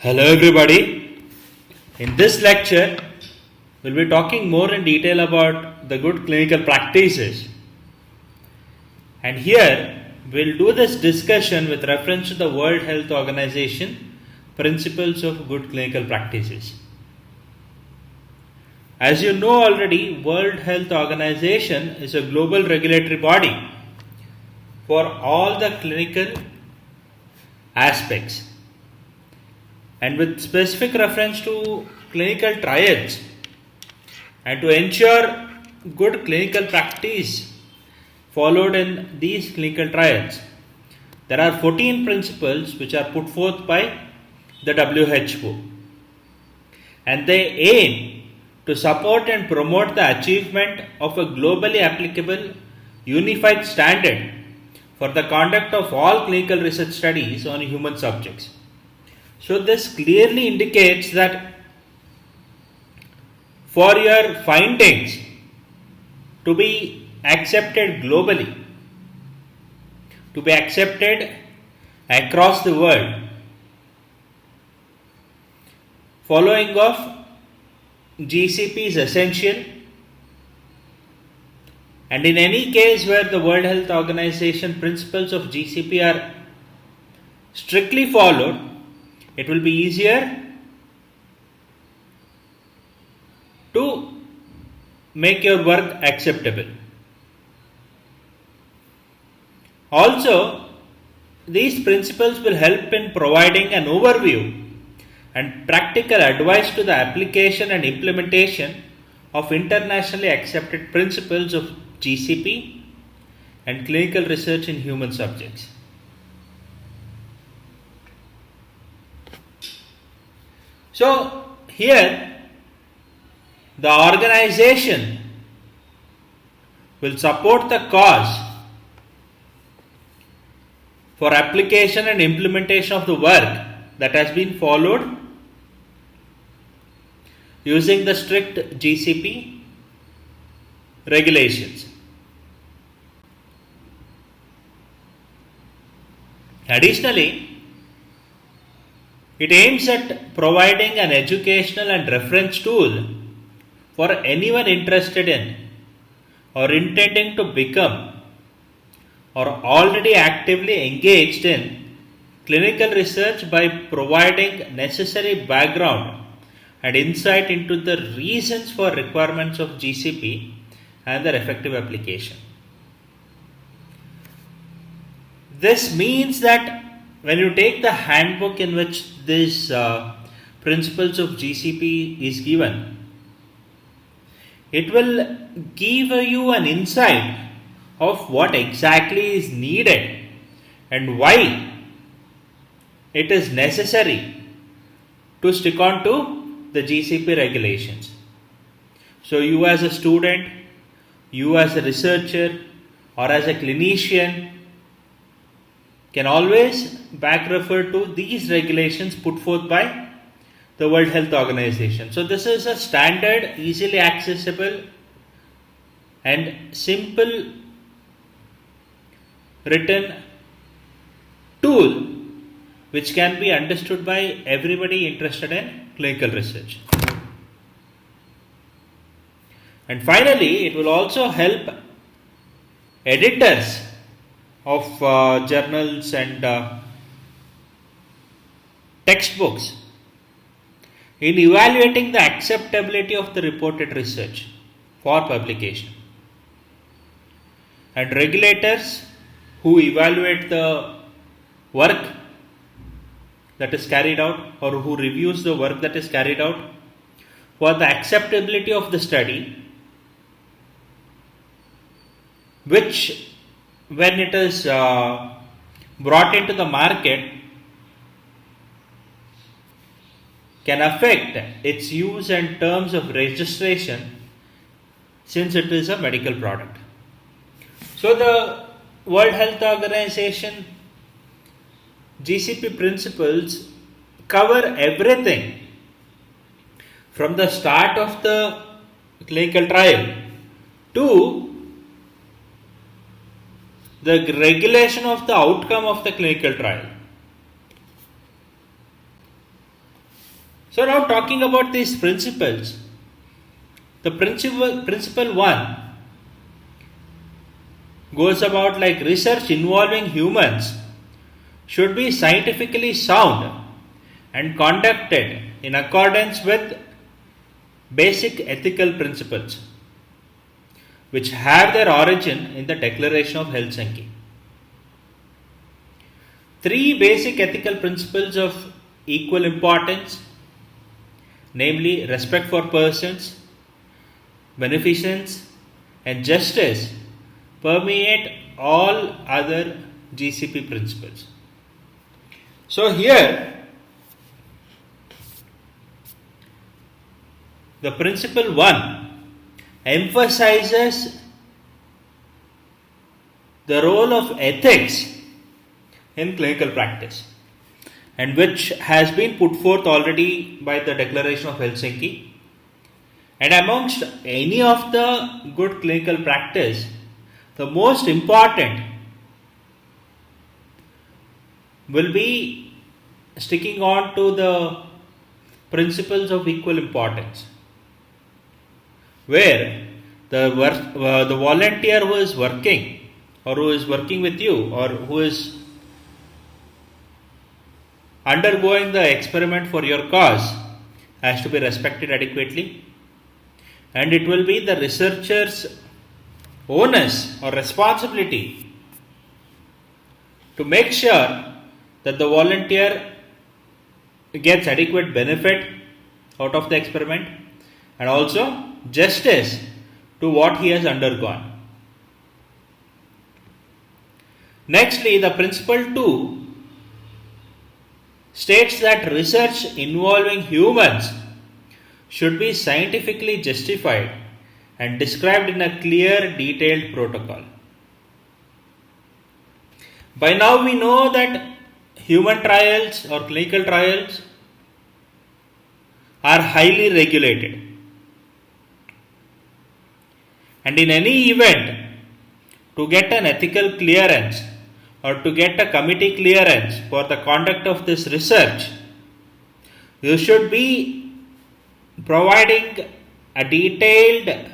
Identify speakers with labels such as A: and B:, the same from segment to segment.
A: Hello everybody. In this lecture, we'll be talking more in detail about the good clinical practices. And here, we'll do this discussion with reference to the World Health Organization principles of good clinical practices. As you know already, World Health Organization is a global regulatory body for all the clinical aspects. And with specific reference to clinical trials and to ensure good clinical practice followed in these clinical trials, there are 14 principles which are put forth by the WHO, and they aim to support and promote the achievement of a globally applicable unified standard for the conduct of all clinical research studies on human subjects. So this clearly indicates that for your findings to be accepted globally, to be accepted across the world, following of GCP is essential. And in any case where the World Health Organization principles of GCP are strictly followed, it will be easier to make your work acceptable. Also, these principles will help in providing an overview and practical advice to the application and implementation of internationally accepted principles of GCP and clinical research in human subjects. So, here the organization will support the cause for application and implementation of the work that has been followed using the strict GCP regulations. Additionally, it aims at providing an educational and reference tool for anyone interested in or intending to become or already actively engaged in clinical research by providing necessary background and insight into the reasons for requirements of GCP and their effective application. This means that when you take the handbook in which these principles of GCP is given, it will give you an insight of what exactly is needed and why it is necessary to stick on to the GCP regulations. So you as a student, you as a researcher or as a clinician can always back refer to these regulations put forth by the World Health Organization. So this is a standard, easily accessible and simple written tool which can be understood by everybody interested in clinical research. And finally, it will also help editors of journals and textbooks in evaluating the acceptability of the reported research for publication. And regulators who evaluate the work that is carried out or who reviews the work that is carried out for the acceptability of the study, which when it is brought into the market can affect its use and terms of registration since it is a medical product. So the World Health Organization GCP principles cover everything from the start of the clinical trial to the regulation of the outcome of the clinical trial. So now talking about these principles, the principle 1 goes about like research involving humans should be scientifically sound and conducted in accordance with basic ethical principles which have their origin in the Declaration of Helsinki. Three basic ethical principles of equal importance, namely respect for persons, beneficence, and justice, permeate all other GCP principles. So here, the principle 1 emphasizes the role of ethics in clinical practice, and which has been put forth already by the Declaration of Helsinki. And amongst any of the good clinical practice, the most important will be sticking on to the principles of equal importance, where the volunteer who is working or who is working with you or who is undergoing the experiment for your cause has to be respected adequately, and it will be the researcher's onus or responsibility to make sure that the volunteer gets adequate benefit out of the experiment and also justice to what he has undergone. Nextly, the principle 2 states that research involving humans should be scientifically justified and described in a clear, detailed protocol. By now we know that human trials or clinical trials are highly regulated. And in any event, to get an ethical clearance or to get a committee clearance for the conduct of this research, you should be providing a detailed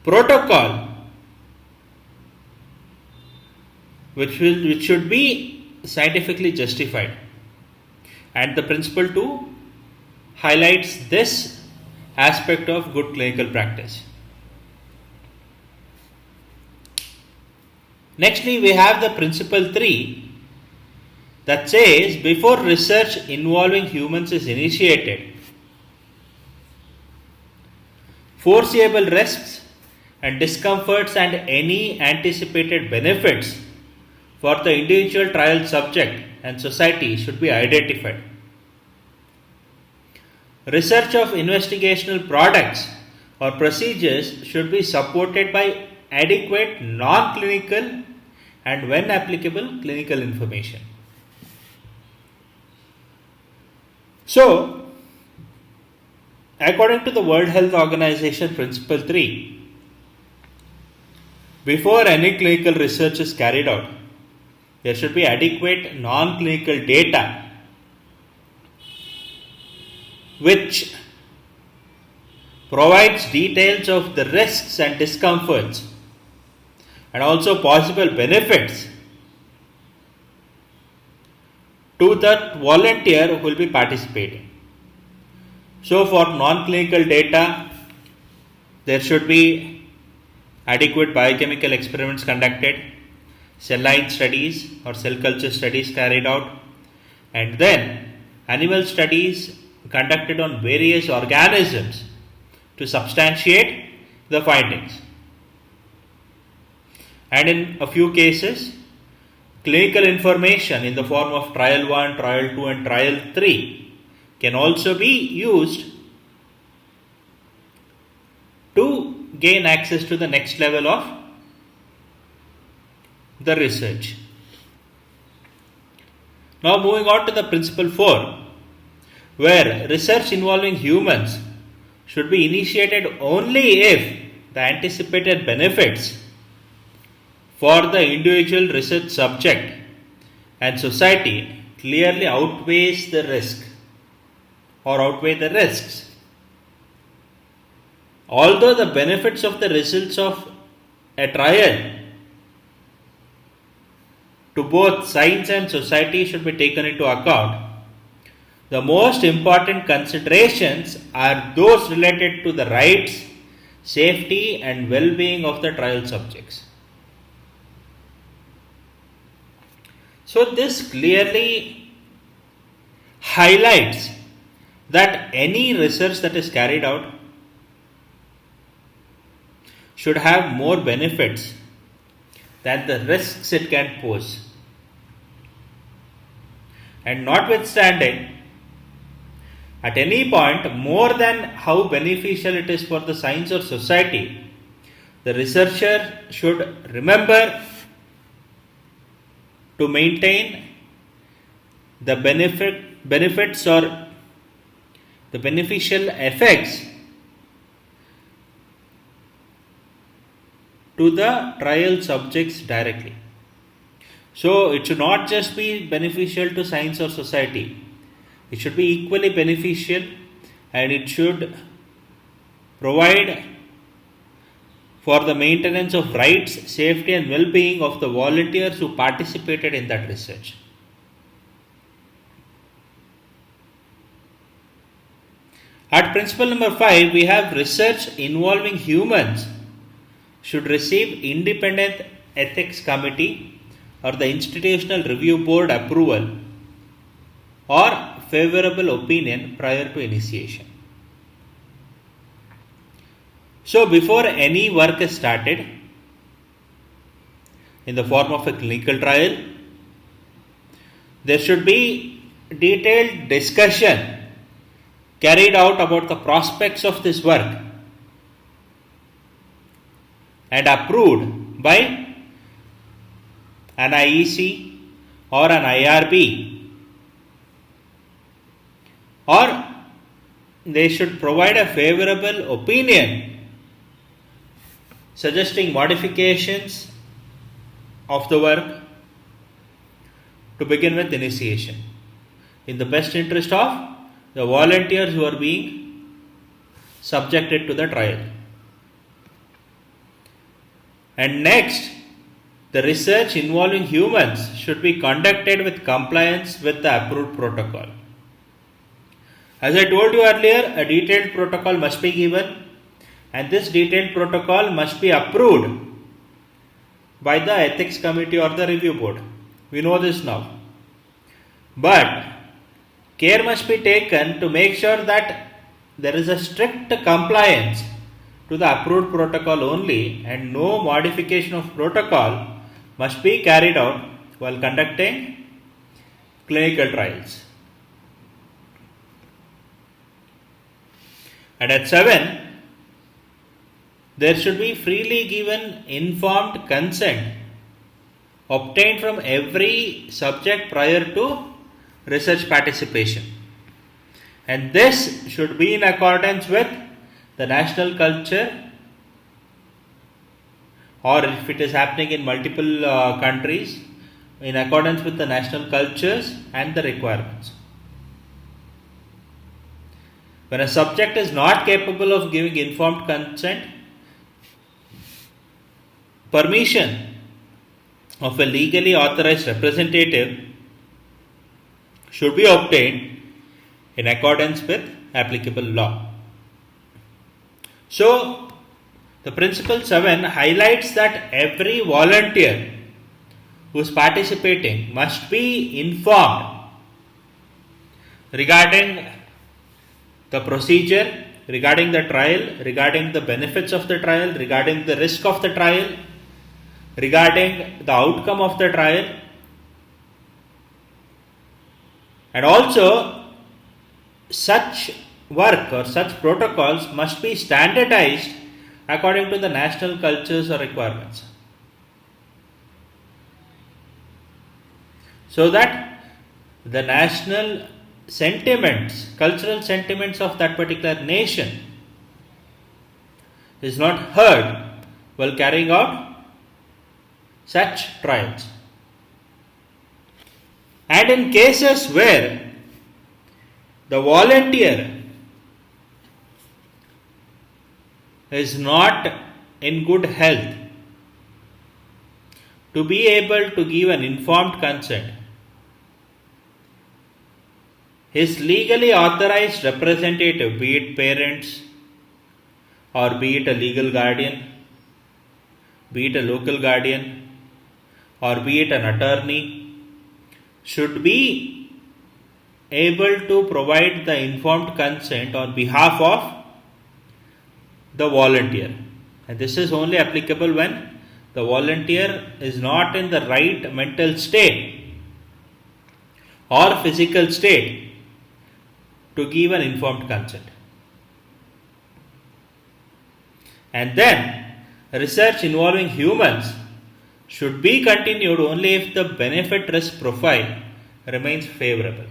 A: protocol which should be scientifically justified. And the principle 2 highlights this aspect of good clinical practice. Nextly, we have the principle 3 that says before research involving humans is initiated, foreseeable risks and discomforts and any anticipated benefits for the individual trial subject and society should be identified. Research of investigational products or procedures should be supported by adequate non-clinical and, when applicable, clinical information. So, according to the World Health Organization Principle 3, before any clinical research is carried out, there should be adequate non-clinical data which provides details of the risks and discomforts and also possible benefits to the volunteer who will be participating. So for non-clinical data, there should be adequate biochemical experiments conducted, cell line studies or cell culture studies carried out, and then animal studies conducted on various organisms to substantiate the findings. And in a few cases, clinical information in the form of trial 1, trial 2 and trial 3 can also be used to gain access to the next level of the research. Now moving on to the principle 4, where research involving humans should be initiated only if the anticipated benefits for the individual research subject and society clearly outweighs the risk. or outweigh the risks. Although the benefits of the results of a trial to both science and society should be taken into account, the most important considerations are those related to the rights, safety, and well being of the trial subjects. So, this clearly highlights that any research that is carried out should have more benefits than the risks it can pose. And notwithstanding, at any point, more than how beneficial it is for the science or society, the researcher should remember to maintain the benefits or the beneficial effects to the trial subjects directly. So, it should not just be beneficial to science or society. It should be equally beneficial, and it should provide for the maintenance of rights, safety, and well being of the volunteers who participated in that research. At principle number 5, we have research involving humans should receive independent ethics committee or the institutional review board approval or favorable opinion prior to initiation. So, before any work is started in the form of a clinical trial, there should be detailed discussion carried out about the prospects of this work and approved by an IEC or an IRB, or they should provide a favorable opinion suggesting modifications of the work to begin with initiation in the best interest of the volunteers who are being subjected to the trial. And next, the research involving humans should be conducted with compliance with the approved protocol. As I told you earlier, a detailed protocol must be given, and this detailed protocol must be approved by the ethics committee or the review board. We know this now. But care must be taken to make sure that there is a strict compliance to the approved protocol only, and no modification of protocol must be carried out while conducting clinical trials. And at 7, there should be freely given informed consent obtained from every subject prior to research participation. And this should be in accordance with the national culture, or if it is happening in multiple countries, in accordance with the national cultures and the requirements. When a subject is not capable of giving informed consent, permission of a legally authorized representative should be obtained in accordance with applicable law. So, the principle 7 highlights that every volunteer who is participating must be informed regarding the procedure, regarding the trial, regarding the benefits of the trial, regarding the risk of the trial, regarding the outcome of the trial, and also such work or such protocols must be standardized according to the national cultures or requirements, so that the national sentiments, cultural sentiments of that particular nation is not heard while carrying out such trials. And in cases where the volunteer is not in good health to be able to give an informed consent, his legally authorized representative, be it parents or be it a legal guardian, be it a local guardian, or be it an attorney, should be able to provide the informed consent on behalf of the volunteer. And this is only applicable when the volunteer is not in the right mental state or physical state to give an informed consent. And then, research involving humans should be continued only if the benefit risk profile remains favorable.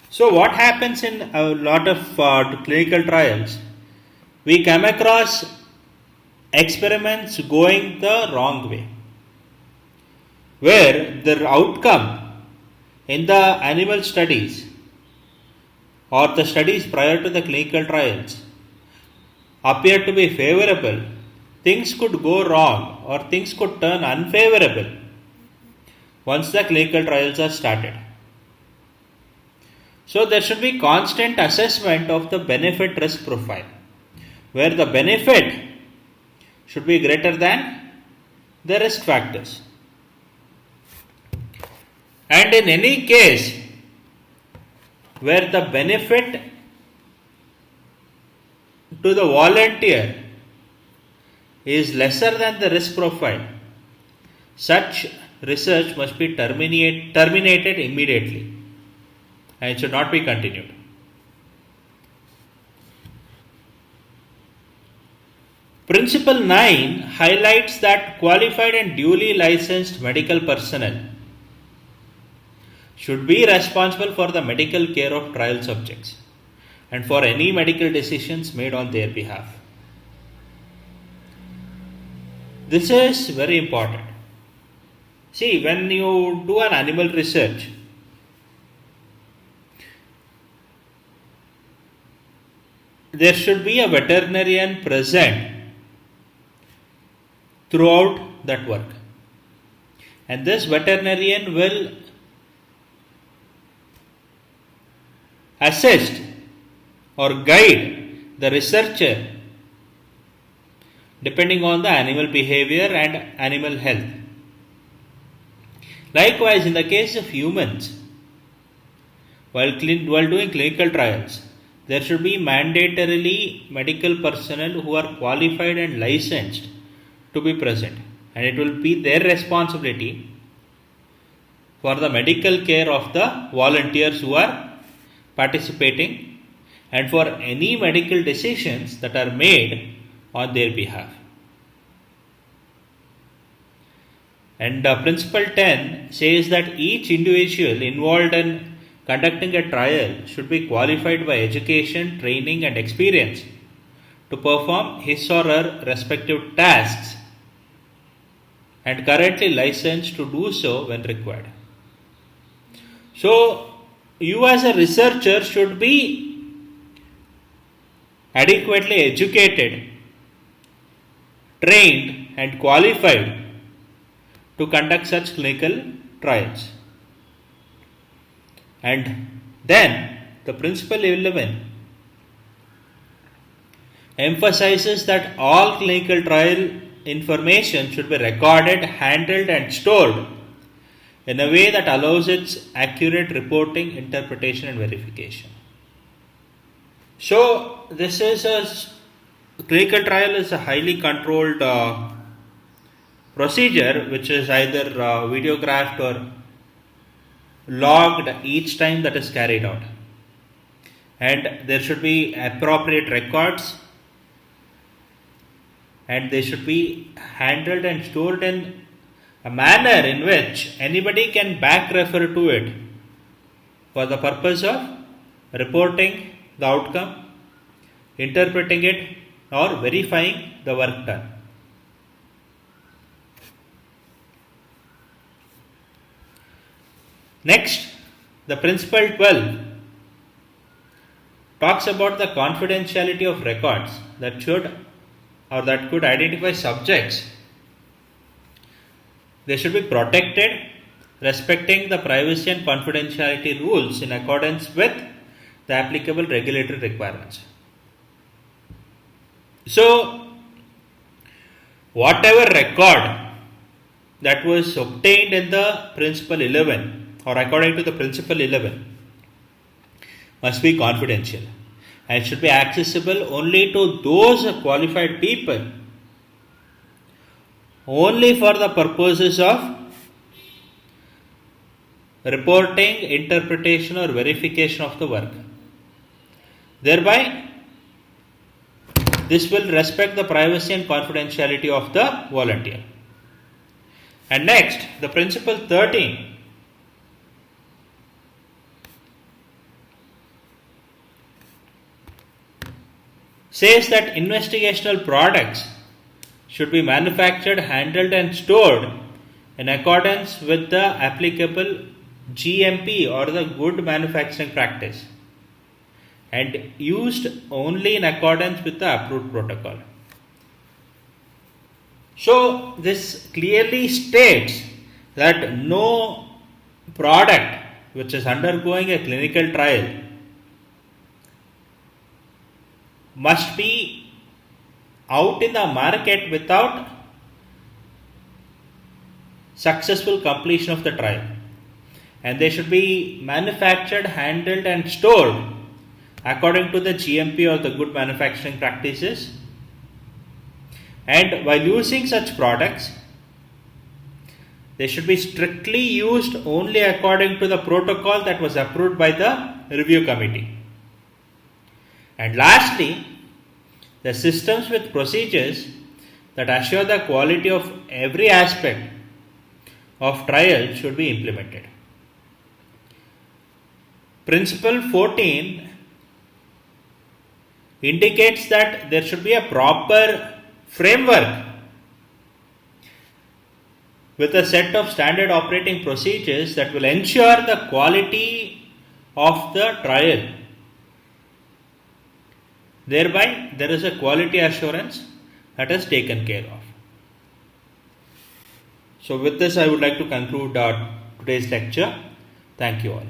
A: So, what happens in a lot of clinical trials? We come across experiments going the wrong way, where the outcome in the animal studies or the studies prior to the clinical trials appear to be favorable, things could go wrong or things could turn unfavorable once the clinical trials are started. So there should be constant assessment of the benefit risk profile, where the benefit should be greater than the risk factors. And in any case where the benefit to the volunteer is lesser than the risk profile, such research must be terminated immediately and it should not be continued. Principle 9 highlights that qualified and duly licensed medical personnel should be responsible for the medical care of trial subjects and for any medical decisions made on their behalf. This is very important. See, when you do an animal research, there should be a veterinarian present throughout that work. And this veterinarian will assist or guide the researcher depending on the animal behavior and animal health. Likewise, in the case of humans, while doing clinical trials, there should be mandatorily medical personnel who are qualified and licensed to be present, and it will be their responsibility for the medical care of the volunteers who are participating and for any medical decisions that are made on their behalf. And Principle 10 says that each individual involved in conducting a trial should be qualified by education, training, and experience to perform his or her respective tasks and currently licensed to do so when required. So, you as a researcher should be adequately educated, trained, and qualified to conduct such clinical trials. And then the Principle 11 emphasizes that all clinical trial information should be recorded, handled, and stored in a way that allows its accurate reporting, interpretation, and verification. So, this is clinical trial is a highly controlled procedure which is either videographed or logged each time that is carried out. And there should be appropriate records and they should be handled and stored in a manner in which anybody can back refer to it for the purpose of reporting the outcome, interpreting it, or verifying the work done. Next, the Principle 12 talks about the confidentiality of records that should or that could identify subjects. They should be protected, respecting the privacy and confidentiality rules in accordance with the applicable regulatory requirements. So, whatever record that was obtained in the Principle 11 or according to the Principle 11 must be confidential and should be accessible only to those qualified people, only for the purposes of reporting, interpretation or verification of the work. Thereby, this will respect the privacy and confidentiality of the volunteer. And next, the Principle 13 says that investigational products should be manufactured, handled and stored in accordance with the applicable GMP or the good manufacturing practice and used only in accordance with the approved protocol. So, this clearly states that no product which is undergoing a clinical trial must be out in the market without successful completion of the trial, and they should be manufactured, handled and stored according to the GMP or the good manufacturing practices. And while using such products, they should be strictly used only according to the protocol that was approved by the review committee. And lastly, the systems with procedures that assure the quality of every aspect of trial should be implemented. Principle 14 indicates that there should be a proper framework with a set of standard operating procedures that will ensure the quality of the trial. Thereby, there is a quality assurance that is taken care of. So, with this, I would like to conclude today's lecture. Thank you all.